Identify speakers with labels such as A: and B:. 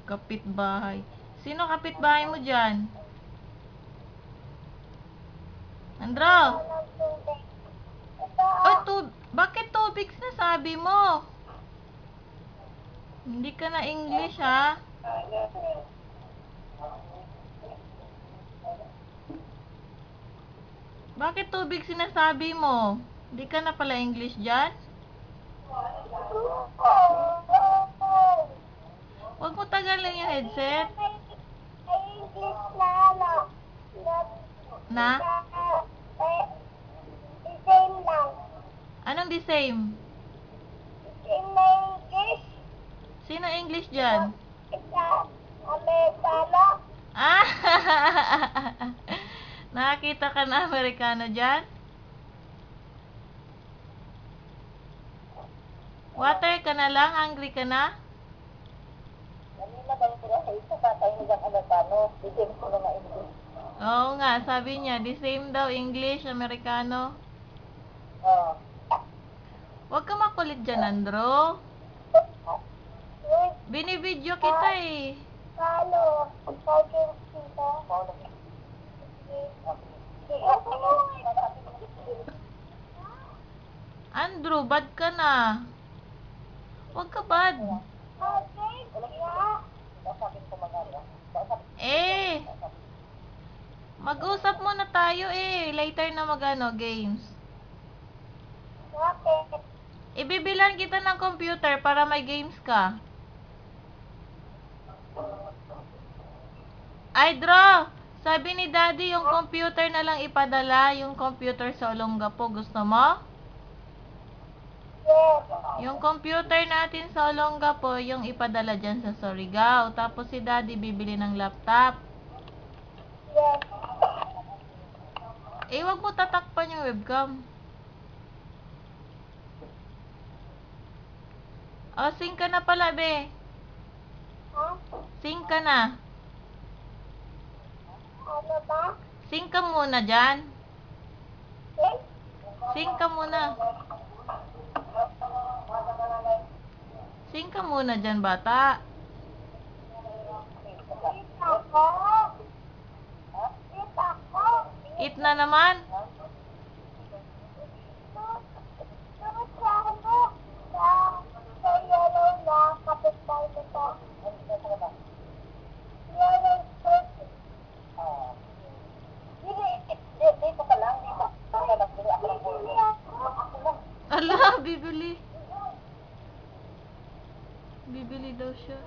A: Kapitbahay. Sino kapitbahay mo dyan? Andro? Oy, bakit tubig na sabi mo? Hindi ka na English, ha? Bakit tubig sinasabi mo? Hindi ka na pala English dyan? Huwag mo tagalin yung headset. Na? Anong the same? Sino English dyan? Ah! Nakakita ka na Amerikano dyan? Water ka na lang? Hungry ka na? Oo nga, sabi niya, the same daw English, Amerikano. Huwag ka makulit dyan, Andro. Binibidyo kita eh. Andrew, bad ka na. Huwag ka bad. Eh, mag-usap muna tayo eh. Later na mag-ano, games. Ibibilan kita ng computer para may games ka. Ay, Dro! Sabi ni Daddy, yung computer na lang ipadala. Yung computer sa Olongapo. Gusto mo? Yung computer natin sa Olongapo, yung ipadala dyan sa Surigao. Tapos si Daddy bibili ng laptop. Eh, wag mo tatakpan yung webcam. O, sing ka na pala, be. Sing ka na. Sing ka muna dyan. Sing ka muna. Sing ka muna dyan, bata. Eat na naman. Ala, bibili. Bibili daw siya.